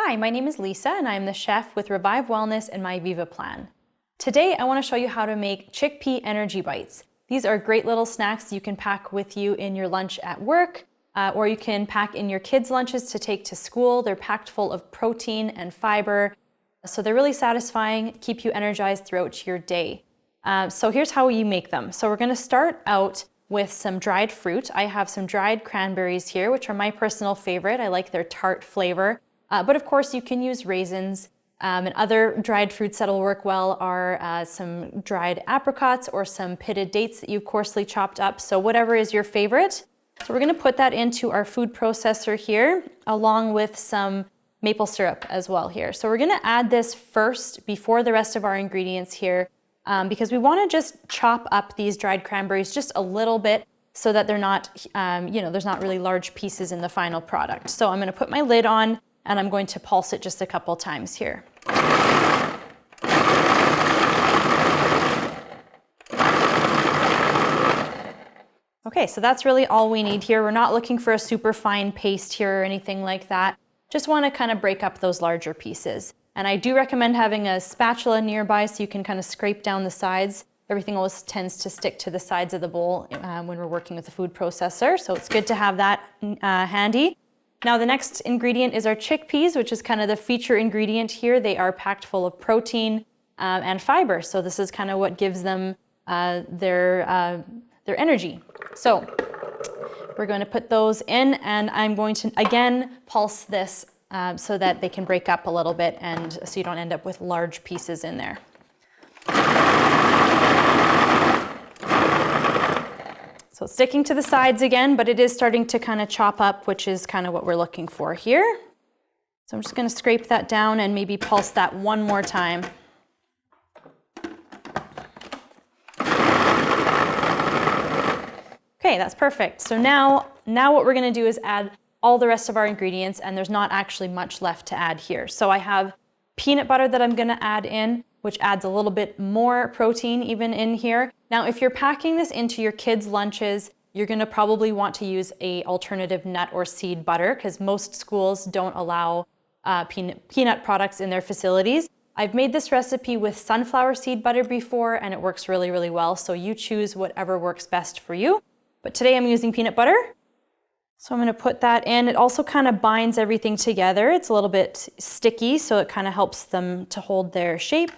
Hi, my name is Lisa and I am the chef with Revive Wellness and My Viva Plan. Today I want to show you how to make Chickpea Energy Bites. These are great little snacks you can pack with you in your lunch at work, or you can pack in your kids' lunches to take to school. They're packed full of protein and fiber, so they're really satisfying, keep you energized throughout your day. So here's how you make them. So we're going to start out with some dried fruit. I have some dried cranberries here, which are my personal favorite. I like their tart flavor. But of course you can use raisins, and other dried fruits that'll work well are some dried apricots or some pitted dates that you've coarsely chopped up. So whatever is your favorite. So we're going to put that into our food processor here, along with some maple syrup as well here. So we're going to add this first before the rest of our ingredients here, because we want to just chop up these dried cranberries just a little bit so that they're not, there's not really large pieces in the final product. So I'm going to put my lid on and I'm going to pulse it just a couple times here. Okay, so that's really all we need here. We're not looking for a super fine paste here or anything like that. Just want to kind of break up those larger pieces. And I do recommend having a spatula nearby so you can kind of scrape down the sides. Everything always tends to stick to the sides of the bowl when we're working with the food processor, so it's good to have that handy. Now the next ingredient is our chickpeas, which is kind of the feature ingredient here. They are packed full of protein and fiber, so this is kind of what gives them their energy. So we're going to put those in, and I'm going to again pulse this so that they can break up a little bit and so you don't end up with large pieces in there. So it's sticking to the sides again, but it is starting to kind of chop up, which is kind of what we're looking for here. So I'm just going to scrape that down and maybe pulse that one more time. Okay, that's perfect. So now what we're going to do is add all the rest of our ingredients, and there's not actually much left to add here. So I have peanut butter that I'm going to add in, which adds a little bit more protein even in here. Now, if you're packing this into your kids' lunches, you're going to probably want to use a alternative nut or seed butter because most schools don't allow peanut products in their facilities. I've made this recipe with sunflower seed butter before, and it works really, really well. So you choose whatever works best for you. But today I'm using peanut butter. So I'm going to put that in. It also kind of binds everything together. It's a little bit sticky, so it kind of helps them to hold their shape.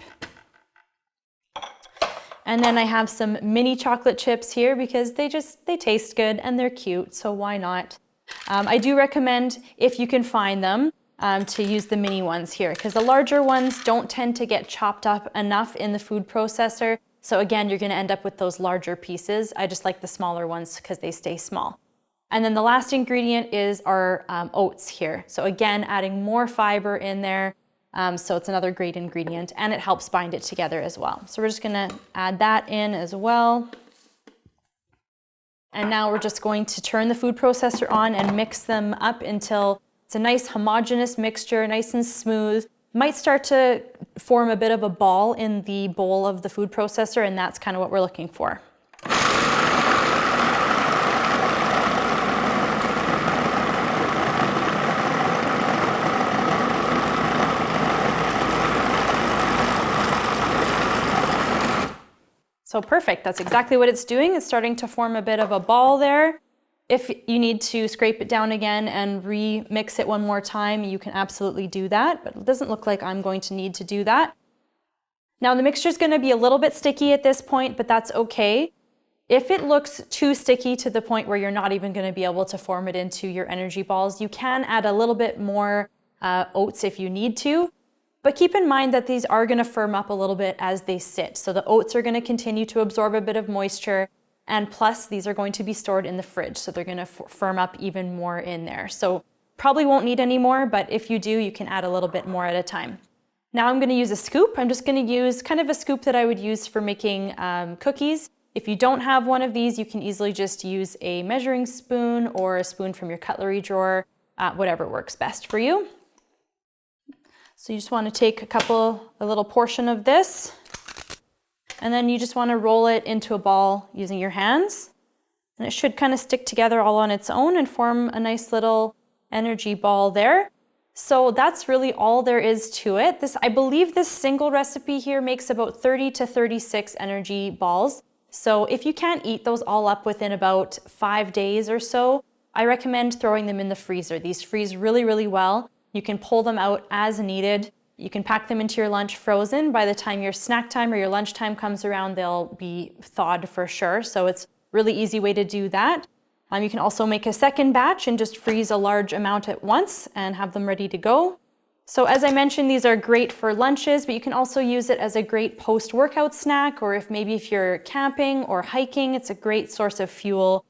And then I have some mini chocolate chips here because they taste good and they're cute, so why not? I do recommend, if you can find them, to use the mini ones here because the larger ones don't tend to get chopped up enough in the food processor. So again, you're going to end up with those larger pieces. I just like the smaller ones because they stay small. And then the last ingredient is our oats here. So again, adding more fiber in there. So it's another great ingredient, and it helps bind it together as well. So we're just going to add that in as well. And now we're just going to turn the food processor on and mix them up until it's a nice homogeneous mixture, nice and smooth. Might start to form a bit of a ball in the bowl of the food processor, and that's kind of what we're looking for. So perfect, that's exactly what it's doing. It's starting to form a bit of a ball there. If you need to scrape it down again and remix it one more time, you can absolutely do that, but it doesn't look like I'm going to need to do that. Now the mixture is going to be a little bit sticky at this point, but that's okay. If it looks too sticky to the point where you're not even going to be able to form it into your energy balls, you can add a little bit more oats if you need to. But keep in mind that these are going to firm up a little bit as they sit. So the oats are going to continue to absorb a bit of moisture, and plus these are going to be stored in the fridge, so they're going to firm up even more in there. So probably won't need any more, but if you do, you can add a little bit more at a time. Now I'm going to use a scoop. I'm just going to use kind of a scoop that I would use for making cookies. If you don't have one of these, you can easily just use a measuring spoon or a spoon from your cutlery drawer, whatever works best for you. So you just want to take a little portion of this, and then you just want to roll it into a ball using your hands. And it should kind of stick together all on its own and form a nice little energy ball there. So that's really all there is to it. I believe this single recipe here makes about 30 to 36 energy balls. So if you can't eat those all up within about 5 days or so, I recommend throwing them in the freezer. These freeze really, really well. You can pull them out as needed. You can pack them into your lunch frozen. By the time your snack time or your lunchtime comes around, they'll be thawed for sure. So it's a really easy way to do that. You can also make a second batch and just freeze a large amount at once and have them ready to go. So as I mentioned, these are great for lunches, but you can also use it as a great post-workout snack, or if you're camping or hiking, it's a great source of fuel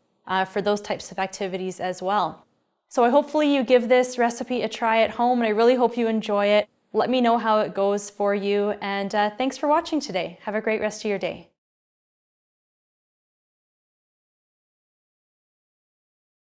for those types of activities as well. So hopefully you give this recipe a try at home, and I really hope you enjoy it. Let me know how it goes for you, and thanks for watching today. Have a great rest of your day.